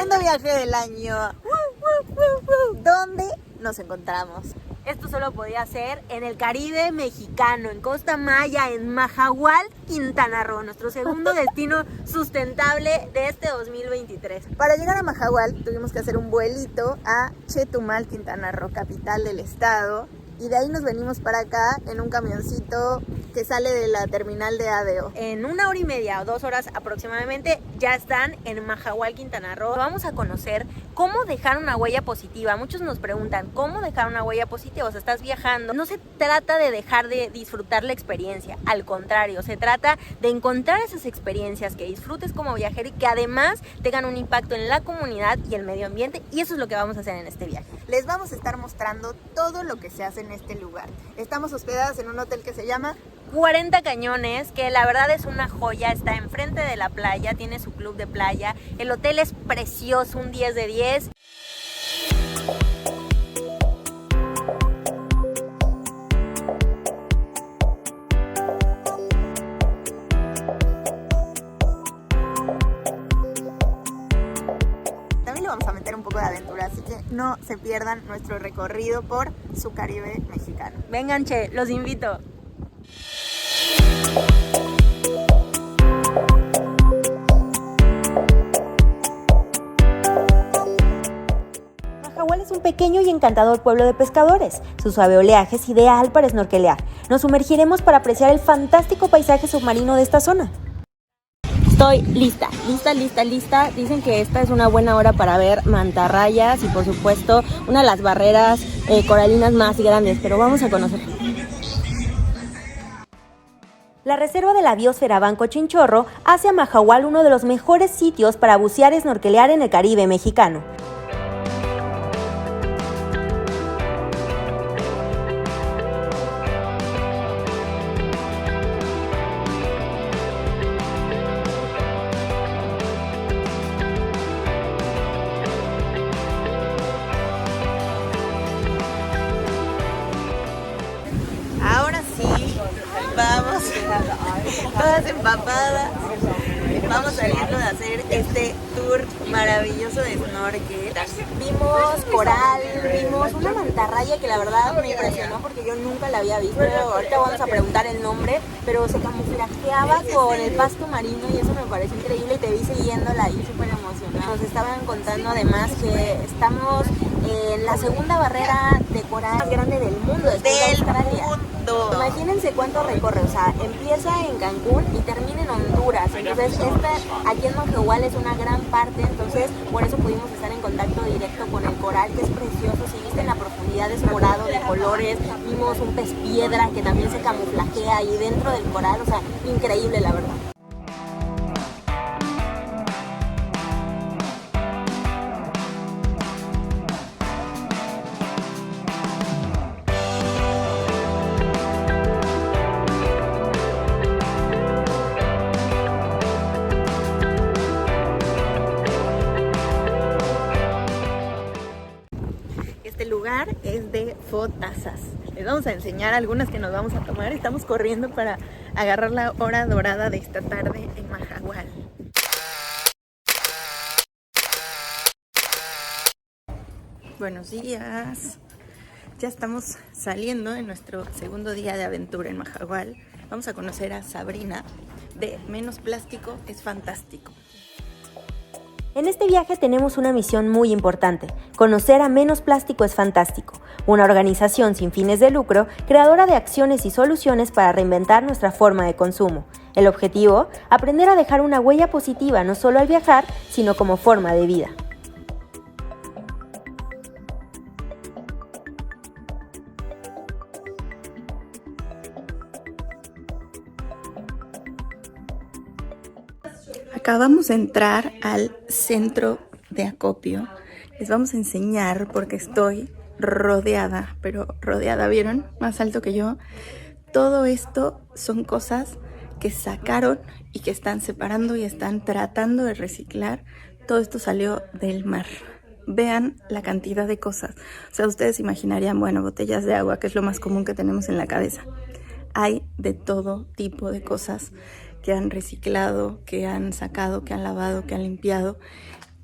segundo viaje del año. ¿Dónde nos encontramos? Esto solo podía ser en el Caribe mexicano, en Costa Maya, en Mahahual, Quintana Roo, nuestro segundo destino sustentable de este 2023. Para llegar a Mahahual tuvimos que hacer un vuelito a Chetumal, Quintana Roo, capital del estado. Y de ahí nos venimos para acá en un camioncito que sale de la terminal de ADO. En 1 hora y media o 2 horas aproximadamente ya están en Mahahual, Quintana Roo. Vamos a conocer cómo dejar una huella positiva. Muchos nos preguntan, ¿cómo dejar una huella positiva? O sea, estás viajando. No se trata de dejar de disfrutar la experiencia. Al contrario, se trata de encontrar esas experiencias que disfrutes como viajero y que además tengan un impacto en la comunidad y el medio ambiente. Y eso es lo que vamos a hacer en este viaje. Les vamos a estar mostrando todo lo que se hace en este lugar. Estamos hospedadas en un hotel que se llama 40 Cañones, que la verdad es una joya, está enfrente de la playa, tiene su club de playa, el hotel es precioso, un 10 de 10. También le vamos a meter un poco de aventura, así que no se pierdan nuestro recorrido por su Caribe mexicano. Vengan, che, los invito. Mahahual es un pequeño y encantador pueblo de pescadores. Su suave oleaje es ideal para snorkelear. Nos sumergiremos para apreciar el fantástico paisaje submarino de esta zona. Estoy lista. Dicen que esta es una buena hora para ver mantarrayas y por supuesto una de las barreras coralinas más grandes, pero vamos a conocer. La reserva de la biosfera Banco Chinchorro hace a Mahahual uno de los mejores sitios para bucear y snorkelear en el Caribe mexicano. Ahora sí, vamos, todas empapadas, vamos saliendo de hacer este tour maravilloso de snorkel. Vimos coral, vimos una mantarraya que la verdad me impresionó porque yo nunca la había visto. Ahorita vamos a preguntar el nombre, pero se camuflajeaba con el pasto marino y eso me pareció increíble y te vi siguiéndola ahí súper emocionada. Nos estaban contando además que estamos en la segunda barrera de coral más grande del mundo, de Australia. Imagínense cuánto recorre, o sea, empieza en Cancún y termina en Honduras. Entonces, aquí en Mahahual es una gran parte, entonces por eso pudimos estar en contacto directo con el coral, que es precioso. Si viste en la profundidad es morado de colores, vimos un pez piedra que también se camuflajea ahí dentro del coral, o sea, increíble la verdad. Este lugar es de fotazas. Les vamos a enseñar algunas que nos vamos a tomar. Estamos corriendo para agarrar la hora dorada de esta tarde en Mahahual. Buenos días. Ya estamos saliendo en nuestro segundo día de aventura en Mahahual. Vamos a conocer a Sabrina de Menos Plástico es Fantástico. En este viaje tenemos una misión muy importante: conocer a Menos Plástico es Fantástico, una organización sin fines de lucro, creadora de acciones y soluciones para reinventar nuestra forma de consumo. El objetivo: aprender a dejar una huella positiva no solo al viajar, sino como forma de vida. Acabamos de entrar al centro de acopio. Les vamos a enseñar porque estoy rodeada, pero rodeada, ¿vieron? Más alto que yo. Todo esto son cosas que sacaron y que están separando y están tratando de reciclar. Todo esto salió del mar. Vean la cantidad de cosas. O sea, ustedes imaginarían, bueno, botellas de agua, que es lo más común que tenemos en la cabeza. Hay de todo tipo de cosas que han reciclado, que han sacado, que han lavado, que han limpiado.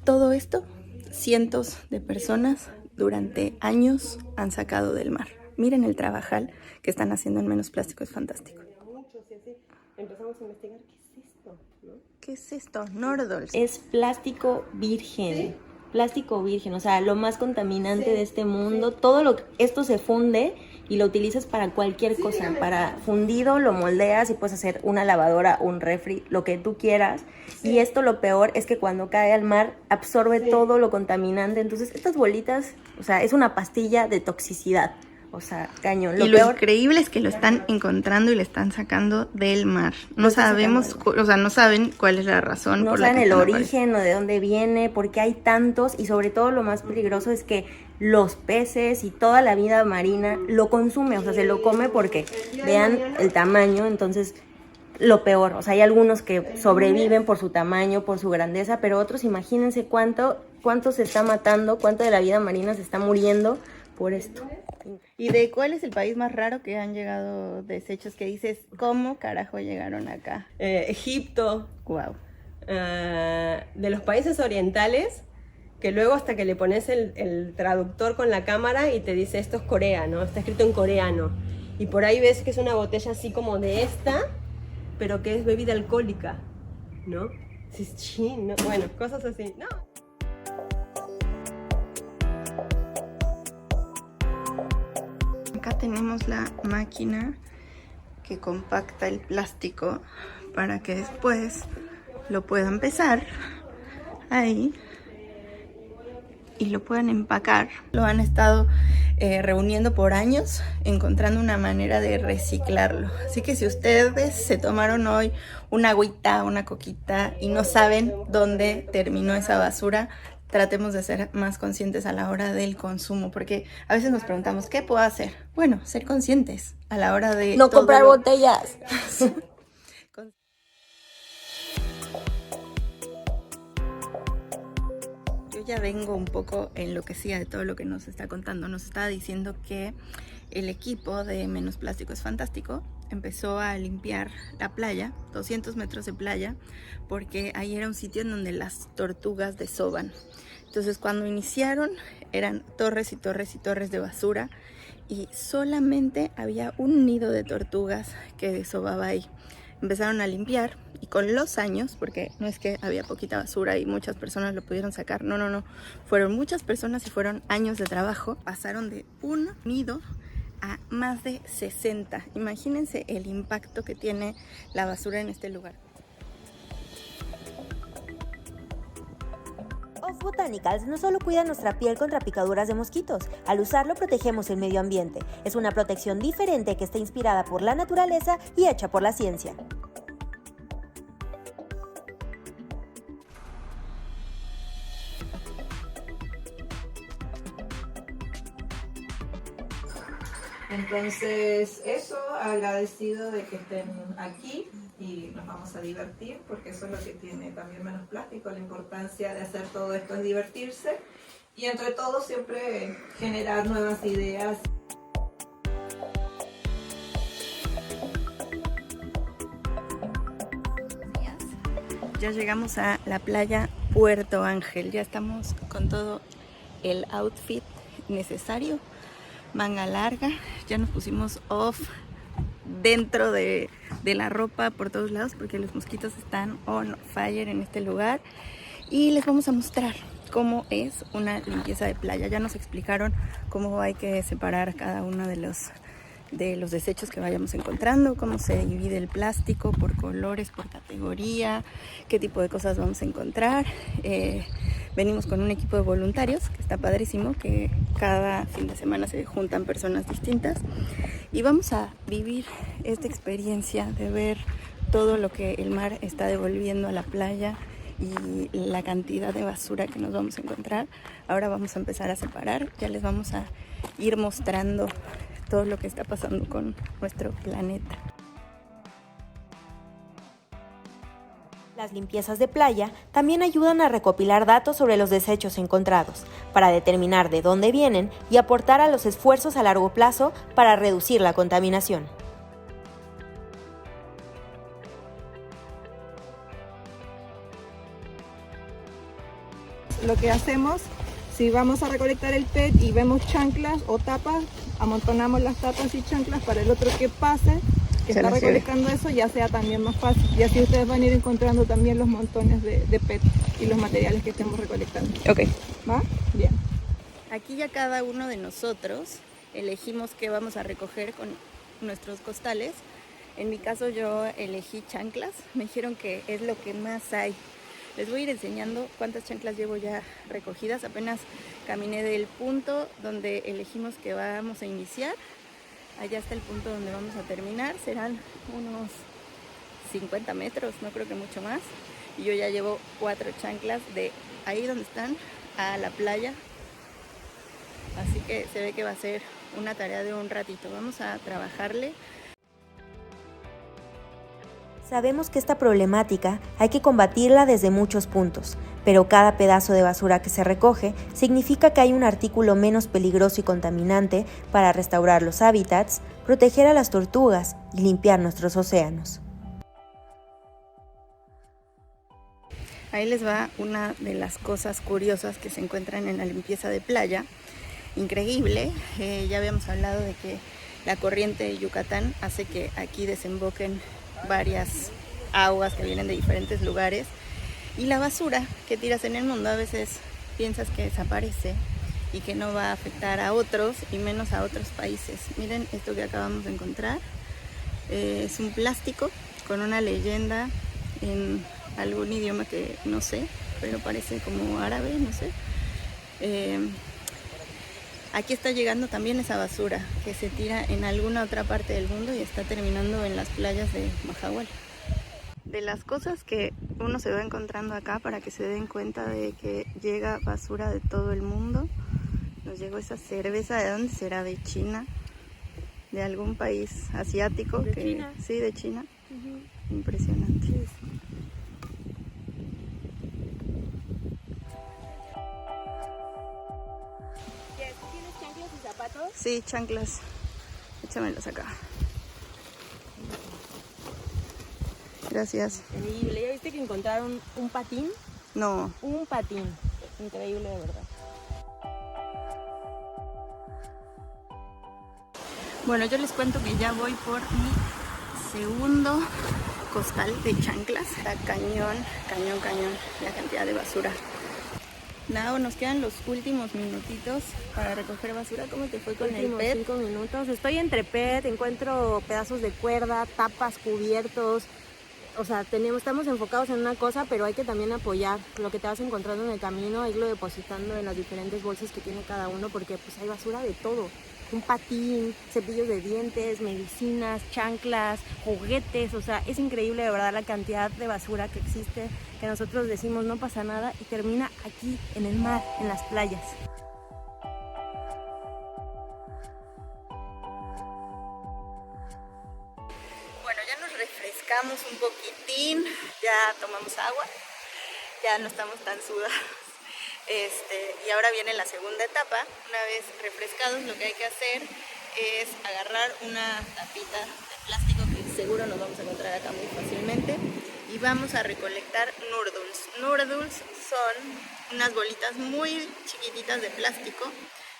Todo esto, cientos de personas durante años han sacado del mar. Miren el trabajal que están haciendo en Menos Plástico, es fantástico. Empezamos a investigar qué es esto, ¿no? ¿Qué es esto? Nordols. Es plástico virgen. ¿Sí? Plástico virgen, o sea, lo más contaminante de este mundo. Esto se funde y lo utilizas para cualquier cosa. Para fundido lo moldeas y puedes hacer una lavadora, un refri, lo que tú quieras. Y esto, lo peor es que cuando cae al mar absorbe todo lo contaminante. Entonces estas bolitas, o sea, es una pastilla de toxicidad. O sea, cañón. Lo increíble es que lo están encontrando y lo están sacando del mar. No sabemos, o sea, no saben cuál es la razón. No saben el origen o de dónde viene, por qué hay tantos, y sobre todo lo más peligroso es que los peces y toda la vida marina lo consume, o sea, se lo come porque vean el tamaño. Entonces, lo peor, o sea, hay algunos que sobreviven por su tamaño, por su grandeza, pero otros, imagínense cuánto se está matando, cuánto de la vida marina se está muriendo por esto. ¿Y de cuál es el país más raro que han llegado desechos que dices, cómo carajo llegaron acá? Egipto. Wow. De los países orientales, que luego hasta que le pones el traductor con la cámara y te dice esto es Corea, ¿no? Está escrito en coreano. Y por ahí ves que es una botella así como de esta, pero que es bebida alcohólica, ¿no? Sí, ¿no? Bueno, cosas así. No. Acá tenemos la máquina que compacta el plástico para que después lo puedan pesar ahí y lo puedan empacar. Lo han estado reuniendo por años, encontrando una manera de reciclarlo. Así que si ustedes se tomaron hoy una agüita, una coquita y no saben dónde terminó esa basura, tratemos de ser más conscientes a la hora del consumo, porque a veces nos preguntamos, ¿qué puedo hacer? Bueno, ser conscientes a la hora de... No comprar botellas. Yo ya vengo un poco enloquecida de todo lo que nos está contando. Nos estaba diciendo que el equipo de Menos Plástico es Fantástico empezó a limpiar la playa, 200 metros de playa, porque ahí era un sitio en donde las tortugas desoban. Entonces cuando iniciaron eran torres y torres y torres de basura y solamente había un nido de tortugas que desobaba ahí. Empezaron a limpiar y con los años, porque no es que había poquita basura y muchas personas lo pudieron sacar, no, fueron muchas personas y fueron años de trabajo, pasaron de un nido a más de 60. Imagínense el impacto que tiene la basura en este lugar. Off Botanicals no solo cuida nuestra piel contra picaduras de mosquitos, al usarlo protegemos el medio ambiente. Es una protección diferente que está inspirada por la naturaleza y hecha por la ciencia. Entonces, eso, agradecido de que estén aquí y nos vamos a divertir, porque eso es lo que tiene también Menos Plástico, la importancia de hacer todo esto es divertirse y entre todos siempre generar nuevas ideas. Ya llegamos a la playa Puerto Ángel, ya estamos con todo el outfit necesario. Manga larga, ya nos pusimos off dentro de la ropa por todos lados porque los mosquitos están on fire en este lugar y les vamos a mostrar cómo es una limpieza de playa. Ya nos explicaron cómo hay que separar cada uno de los desechos que vayamos encontrando, cómo se divide el plástico por colores, por categoría, qué tipo de cosas vamos a encontrar. Venimos con un equipo de voluntarios que está padrísimo, que cada fin de semana se juntan personas distintas y vamos a vivir esta experiencia de ver todo lo que el mar está devolviendo a la playa y la cantidad de basura que nos vamos a encontrar. Ahora vamos a empezar a separar, ya les vamos a ir mostrando todo lo que está pasando con nuestro planeta. Las limpiezas de playa también ayudan a recopilar datos sobre los desechos encontrados, para determinar de dónde vienen y aportar a los esfuerzos a largo plazo para reducir la contaminación. lo que hacemos, si vamos a recolectar el PET y vemos chanclas o tapas, amontonamos las tapas y chanclas para el otro que pase, que está recolectando eso, ya sea también más fácil. Y así ustedes van a ir encontrando también los montones de PET y los materiales que estemos recolectando. Ok. ¿Va? Bien. Aquí ya cada uno de nosotros elegimos qué vamos a recoger con nuestros costales. En mi caso yo elegí chanclas, me dijeron que es lo que más hay. Les voy a ir enseñando cuántas chanclas llevo ya recogidas. Apenas caminé del punto donde elegimos que vamos a iniciar. Allá está el punto donde vamos a terminar. Serán unos 50 metros, no creo que mucho más. Y yo ya llevo 4 chanclas de ahí donde están a la playa. Así que se ve que va a ser una tarea de un ratito. Vamos a trabajarle. Sabemos que esta problemática hay que combatirla desde muchos puntos, pero cada pedazo de basura que se recoge significa que hay un artículo menos peligroso y contaminante para restaurar los hábitats, proteger a las tortugas y limpiar nuestros océanos. Ahí les va una de las cosas curiosas que se encuentran en la limpieza de playa. Increíble, ya habíamos hablado de que la corriente de Yucatán hace que aquí desemboquen varias aguas que vienen de diferentes lugares, y la basura que tiras en el mundo a veces piensas que desaparece y que no va a afectar a otros y menos a otros países. Miren esto que acabamos de encontrar, es un plástico con una leyenda en algún idioma que no sé, pero parece como árabe, no sé. Aquí está llegando también esa basura que se tira en alguna otra parte del mundo y está terminando en las playas de Mahahual. De las cosas que uno se va encontrando acá para que se den cuenta de que llega basura de todo el mundo. Nos llegó esa cerveza, ¿de dónde será? ¿De China? ¿De algún país asiático? ¿De China? Sí, de China. Impresionante. Sí. ¿Tienes chanclas y zapatos? Sí, chanclas. Échamelos acá. Gracias. Increíble. ¿Ya viste que encontraron un patín? No. Un patín. Increíble, de verdad. Bueno, yo les cuento que ya voy por mi segundo costal de chanclas. Está cañón la cantidad de basura. Nada, nos quedan los últimos minutitos para recoger basura. ¿Cómo te fue con el PET? 5 minutos. Estoy entre PET, encuentro pedazos de cuerda, tapas, cubiertos. O sea, estamos enfocados en una cosa, pero hay que también apoyar. Lo que te vas encontrando en el camino, irlo depositando en las diferentes bolsas que tiene cada uno, porque pues hay basura de todo. Un patín, cepillos de dientes, medicinas, chanclas, juguetes. O sea, es increíble de verdad la cantidad de basura que existe, que nosotros decimos no pasa nada y termina aquí, en el mar, en las playas. Bueno, ya nos refrescamos un poquitín, ya tomamos agua, ya no estamos tan sudados. Y ahora viene la segunda etapa. Una vez refrescados, lo que hay que hacer es agarrar una tapita de plástico que seguro nos vamos a encontrar acá muy fácilmente, y vamos a recolectar noodles. Noodles son unas bolitas muy chiquititas de plástico,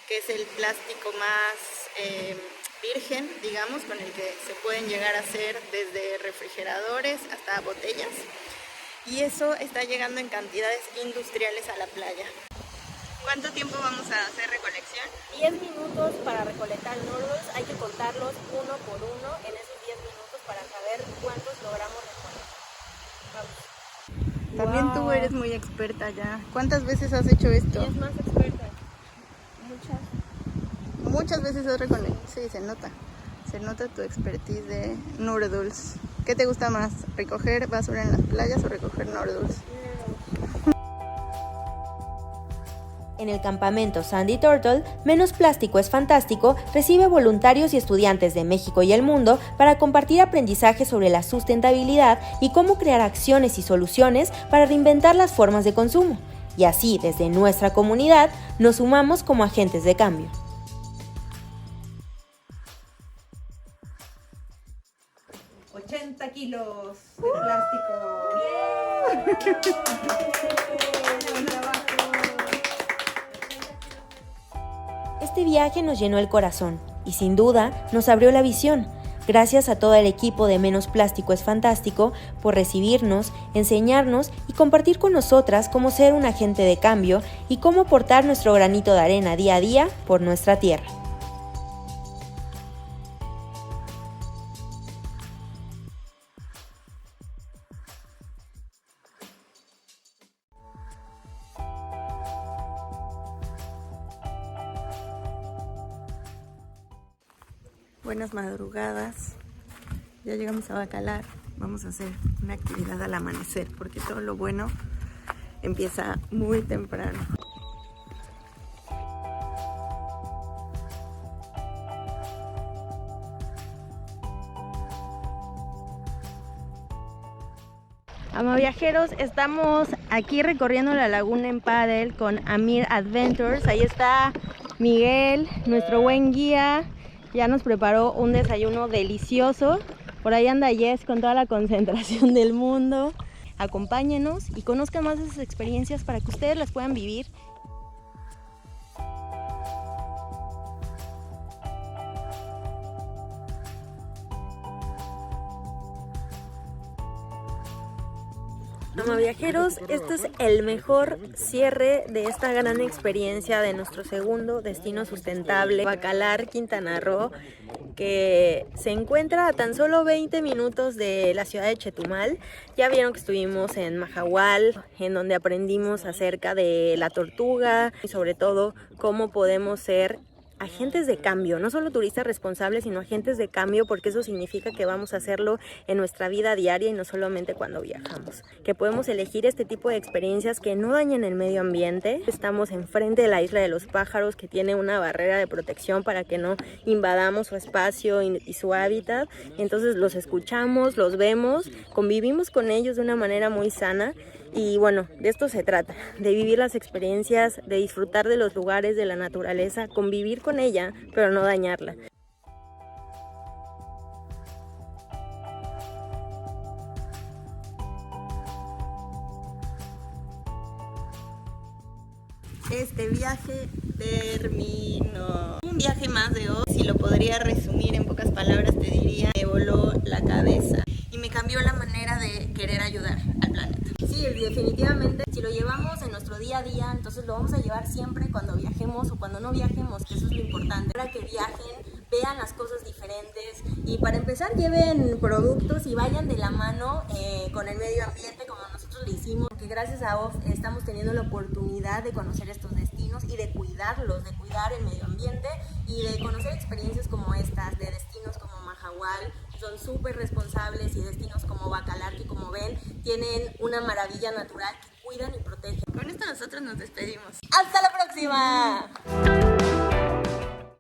que es el plástico más virgen, digamos, con el que se pueden llegar a hacer desde refrigeradores hasta botellas. Y eso está llegando en cantidades industriales a la playa. ¿Cuánto tiempo vamos a hacer recolección? 10 minutos para recolectar noodles. Hay que contarlos uno por uno en esos 10 minutos para saber cuántos logramos recolectar. Vamos. También tú eres muy experta ya. ¿Cuántas veces has hecho esto? ¿Quién es más experta? Muchas veces has recolectado. Sí, se nota. Se nota tu expertise de noodles. ¿Qué te gusta más? ¿Recoger basura en las playas o recoger noodles? En el campamento Sandy Turtle, Menos Plástico es Fantástico recibe voluntarios y estudiantes de México y el mundo para compartir aprendizaje sobre la sustentabilidad y cómo crear acciones y soluciones para reinventar las formas de consumo. Y así, desde nuestra comunidad, nos sumamos como agentes de cambio. 80 kilos de plástico. ¡Bien! ¡Buen trabajo! Este viaje nos llenó el corazón y sin duda nos abrió la visión. Gracias a todo el equipo de Menos Plástico es Fantástico por recibirnos, enseñarnos y compartir con nosotras cómo ser un agente de cambio y cómo aportar nuestro granito de arena día a día por nuestra tierra. Buenas madrugadas, ya llegamos a Bacalar, vamos a hacer una actividad al amanecer porque todo lo bueno empieza muy temprano. Amaviajeros, estamos aquí recorriendo la laguna en paddle con Amir Adventures. Ahí está Miguel, nuestro buen guía. Ya nos preparó un desayuno delicioso. Por ahí anda Jess con toda la concentración del mundo. Acompáñenos y conozcan más de esas experiencias para que ustedes las puedan vivir. Amaviajeros, este es el mejor cierre de esta gran experiencia de nuestro segundo destino sustentable, Bacalar, Quintana Roo, que se encuentra a tan solo 20 minutos de la ciudad de Chetumal. Ya vieron que estuvimos en Mahahual, en donde aprendimos acerca de la tortuga y sobre todo cómo podemos ser agentes de cambio, no solo turistas responsables, sino agentes de cambio, porque eso significa que vamos a hacerlo en nuestra vida diaria y no solamente cuando viajamos. Que podemos elegir este tipo de experiencias que no dañen el medio ambiente. Estamos enfrente de la Isla de los Pájaros, que tiene una barrera de protección para que no invadamos su espacio y su hábitat. Entonces los escuchamos, los vemos, convivimos con ellos de una manera muy sana. Y bueno, de esto se trata, de vivir las experiencias, de disfrutar de los lugares, de la naturaleza, convivir con ella, pero no dañarla. Este viaje terminó. Un viaje más de hoy, si lo podría resumir en pocas palabras, te diría, me voló la cabeza y me cambió la manera de querer ayudar al planeta. Sí, definitivamente, si lo llevamos en nuestro día a día, entonces lo vamos a llevar siempre cuando viajemos o cuando no viajemos, que eso es lo importante. Para que viajen, vean las cosas diferentes y para empezar lleven productos y vayan de la mano con el medio ambiente como nosotros lo hicimos, porque gracias a OFF estamos teniendo la oportunidad de conocer estos destinos y de cuidarlos, de cuidar el medio ambiente y de conocer experiencias como estas, de destinos como Mahahual. Son súper responsables, y destinos como Bacalar, que como ven tienen una maravilla natural que cuidan y protegen. Con esto nosotros nos despedimos. ¡Hasta la próxima!